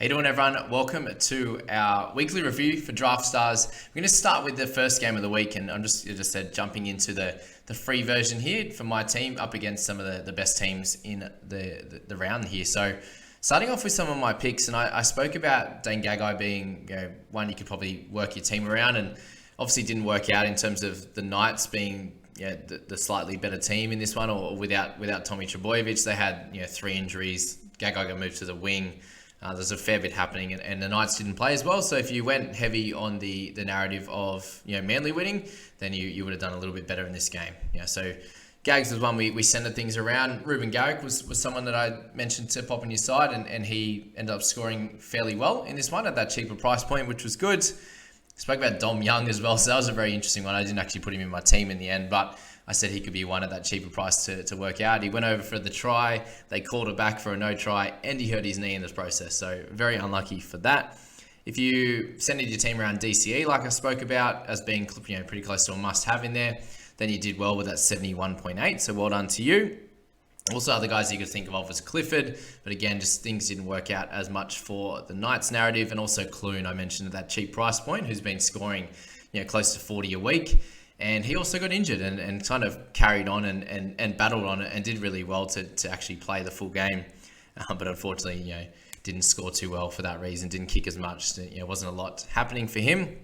How you doing, everyone? Welcome to our weekly review for Draftstars. We're going to start with the first game of the week, and I'm just said jumping into the free version here for my team up against some of the best teams in the round here. So starting off with some of my picks, and I spoke about Dane Gagai being one you could probably work your team around, and obviously didn't work out in terms of the Knights being the slightly better team in this one, or without Tommy Trbojevic. They had 3 injuries. Gagai got moved to the wing. There's a fair bit happening, and the Knights didn't play as well. So if you went heavy on the narrative of Manly winning, then you would have done a little bit better in this game. So Gags was one we centered things around. Ruben Garrick was someone that I mentioned to pop on your side, and he ended up scoring fairly well in this one at that cheaper price point, which was good. Spoke about Dom Young as well, so that was a very interesting one. I didn't actually put him in my team in the end, but I said he could be one at that cheaper price to work out. He went over for the try, they called it back for a no try, and he hurt his knee in this process, so very unlucky for that. If you centered your team around DCE, like I spoke about, as being pretty close to a must-have in there, then you did well with that 71.8, so well done to you. Also, other guys you could think of was Clifford, but again, just things didn't work out as much for the Knights narrative, and also Clune, I mentioned at that cheap price point, who's been scoring close to 40 a week, and he also got injured and kind of carried on and battled on it and did really well to actually play the full game, but unfortunately, didn't score too well for that reason, didn't kick as much, wasn't a lot happening for him.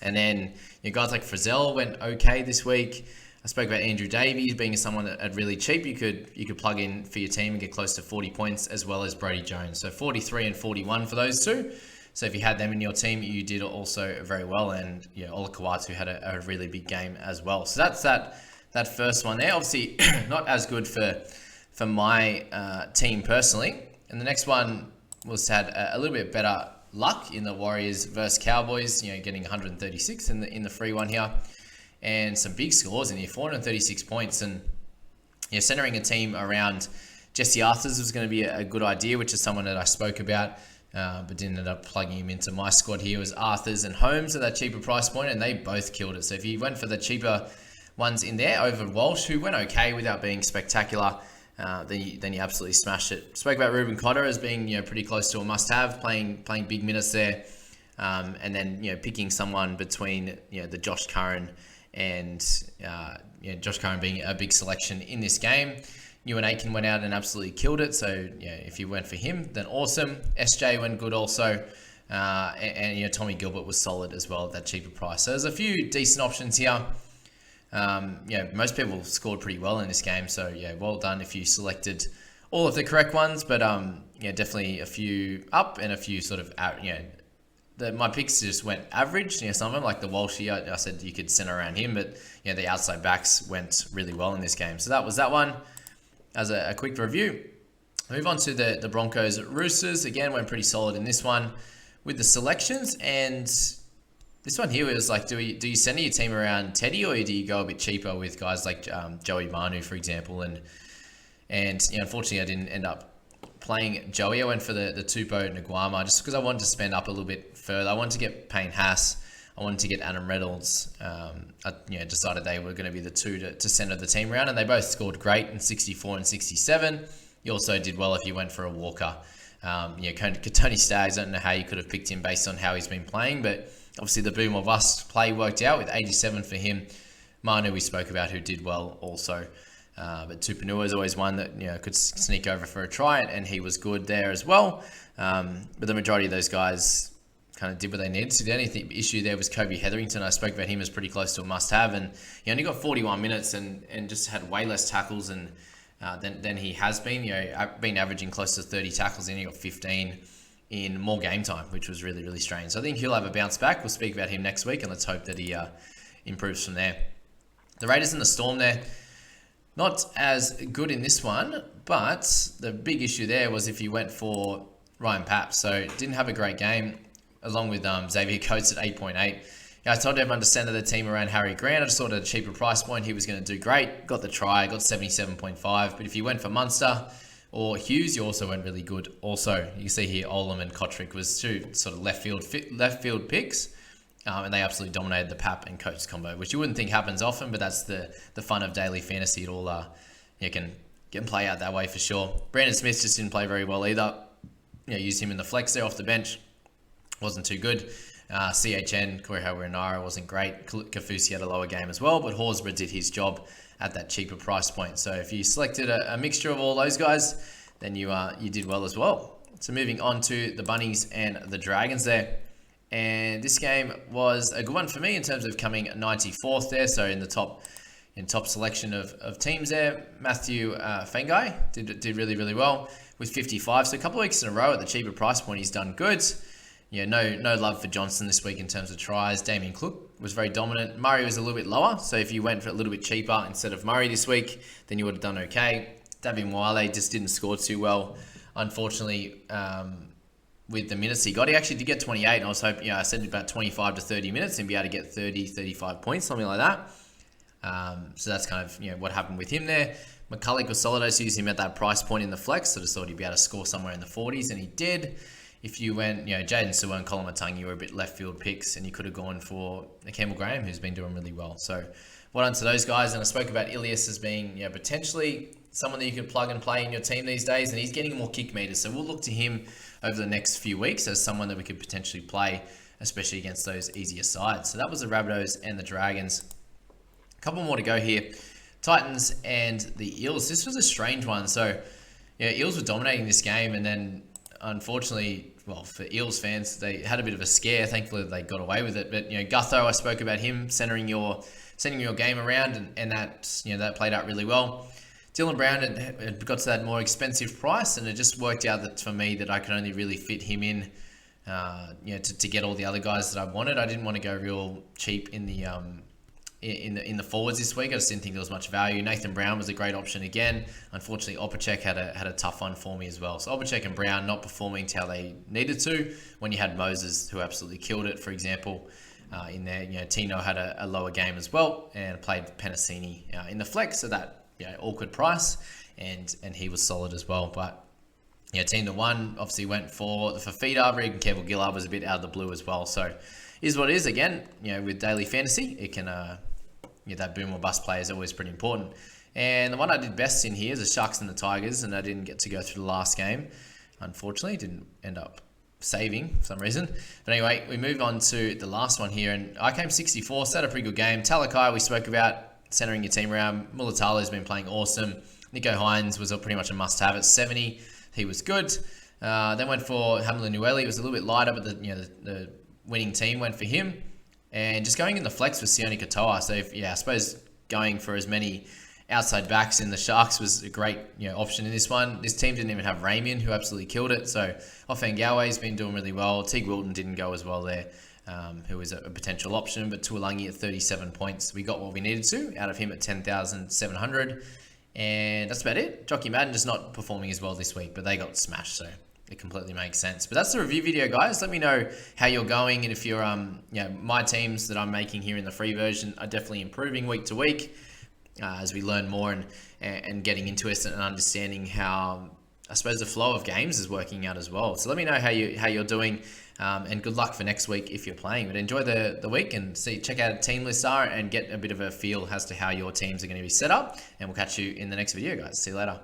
And then guys like Frizzell went okay this week. I spoke about Andrew Davies being someone that at really cheap you could plug in for your team and get close to 40 points, as well as Brodie Jones. So 43 and 41 for those two. So if you had them in your team, you did also very well. And Ola Kawatu had a really big game as well. So that's that first one there. Obviously not as good for my team personally. And the next one was had a little bit better luck in the Warriors versus Cowboys. Getting 136 in the free one here. And some big scores in here, 436 points. And centering a team around Jesse Arthurs was going to be a good idea, which is someone that I spoke about, but didn't end up plugging him into my squad here. It was Arthurs and Holmes at that cheaper price point, and they both killed it. So if you went for the cheaper ones in there over Walsh, who went okay without being spectacular, then you absolutely smashed it. Spoke about Ruben Cotter as being pretty close to a must-have, playing big minutes there, and then picking someone between the Josh Curran and Josh Curran being a big selection in this game. Ewan Aitken went out and absolutely killed it. So if you went for him, then awesome. SJ went good also, and Tommy Gilbert was solid as well at that cheaper price. So there's a few decent options here. Most people scored pretty well in this game. So well done if you selected all of the correct ones. But definitely a few up and a few sort of my picks just went average. Some of them, like the Walshy, I said you could center around him, but the outside backs went really well in this game. So that was that one as a quick review. Move on to the Broncos Roosters. Again, went pretty solid in this one with the selections. And this one here was like, do you center your team around Teddy, or do you go a bit cheaper with guys like Joey Manu, for example? And unfortunately, I didn't end up playing Joey. I went for the Tupou Nguama just because I wanted to spend up a little bit further. I wanted to get Payne Haas. I wanted to get Adam Reynolds. I decided they were going to be the two to center the team around, and they both scored great in 64 and 67. You also did well if you went for a Walker. Tony Staggs, I don't know how you could have picked him based on how he's been playing, but obviously the boom or bust play worked out with 87 for him. Manu we spoke about, who did well also. But Tupanua is always one that could sneak over for a try, and he was good there as well. But the majority of those guys kind of did what they needed. So the only issue there was Kobe Hetherington. I spoke about him as pretty close to a must-have, and he only got 41 minutes and just had way less tackles than he has been. Been averaging close to 30 tackles, and he got 15 in more game time, which was really, really strange. So I think he'll have a bounce back. We'll speak about him next week, and let's hope that he improves from there. The Raiders and the Storm there. Not as good in this one, but the big issue there was if you went for Ryan Papp. So didn't have a great game, along with Xavier Coates at 8.8. I told everyone to center the team around Harry Grant. I just thought at a cheaper price point he was going to do great. Got the try, got 77.5. But if you went for Munster or Hughes, you also went really good. Also, you can see here Olam and Kotrick was two sort of left field picks. And they absolutely dominated the Pap and Coates combo, which you wouldn't think happens often, but that's the fun of daily fantasy. It all can play out that way for sure. Brandon Smith just didn't play very well either. used him in the flex there off the bench. Wasn't too good. CHN, Corey Hawarinara wasn't great. Kafusi had a lower game as well, but Horsburgh did his job at that cheaper price point. So if you selected a mixture of all those guys, then you did well as well. So moving on to the Bunnies and the Dragons there. And this game was a good one for me in terms of coming 94th there. So in the top selection of teams there, Matthew Fengai did really, really well with 55. So a couple of weeks in a row at the cheaper price point, he's done good. No love for Johnson this week in terms of tries. Damien Cook was very dominant. Murray was a little bit lower. So if you went for a little bit cheaper instead of Murray this week, then you would have done okay. Davin Wiley just didn't score too well. Unfortunately, with the minutes he got, he actually did get 28. And I was hoping, I said about 25 to 30 minutes and be able to get 30, 35 points, something like that. So that's kind of, what happened with him there. McCulloch was solid. I just used him at that price point in the flex. So I just thought he'd be able to score somewhere in the 40s, and he did. If you went, Jaden Sewer and Colin Matangi were a bit left field picks, and you could have gone for Campbell Graham, who's been doing really well. So well done to those guys. And I spoke about Ilias as being, potentially someone that you could plug and play in your team these days, and he's getting more kick meters. So we'll look to him over the next few weeks as someone that we could potentially play, especially against those easier sides. So that was the Rabbitohs and the Dragons. A couple more to go here. Titans and the Eels. This was a strange one. So, Eels were dominating this game, and then unfortunately, for Eels fans, they had a bit of a scare. Thankfully, they got away with it. But Gutho, I spoke about him sending your game around, and that played out really well. Dylan Brown had got to that more expensive price, and it just worked out that for me that I could only really fit him in, to get all the other guys that I wanted. I didn't want to go real cheap in the forwards this week. I just didn't think there was much value. Nathan Brown was a great option again. Unfortunately, Opacek had a tough one for me as well. So Opacek and Brown not performing to how they needed to when you had Moses, who absolutely killed it, for example, in there. Tino had a lower game as well and played Penasini in the flex, so that awkward price, and he was solid as well. But team that won obviously went for the Fafita. Regan Campbell Gillard was a bit out of the blue as well. So is what it is. Again, with daily fantasy, it can that boom or bust play is always pretty important. And the one I did best in here is the Sharks and the Tigers, and I didn't get to go through the last game. Unfortunately, didn't end up saving for some reason. But anyway, we move on to the last one here, and I came 64, set a pretty good game. Talakai, we spoke about centering your team around. Mulatalo has been playing awesome. Nico Hines was pretty much a must-have at 70. He was good. Then went for Hamlin Nueli. It was a little bit lighter, but the winning team went for him. And just going in the flex with Sione Katoa. So I suppose going for as many outside backs in the Sharks was a great option in this one. This team didn't even have Ramian, who absolutely killed it. So Offengawe's been doing really well. Teague Wilton didn't go as well there, who was a potential option. But Tuolangi at 37 points. We got what we needed to out of him at 10,700. And that's about it. Jockey Madden just not performing as well this week, but they got smashed, so it completely makes sense. But that's the review video, guys. Let me know how you're going, and if you're my teams that I'm making here in the free version are definitely improving week to week as we learn more and getting into it and understanding how I suppose the flow of games is working out as well. So let me know how you're doing, and good luck for next week if you're playing. But enjoy the week and check out Team Listar and get a bit of a feel as to how your teams are going to be set up. And we'll catch you in the next video, guys. See you later.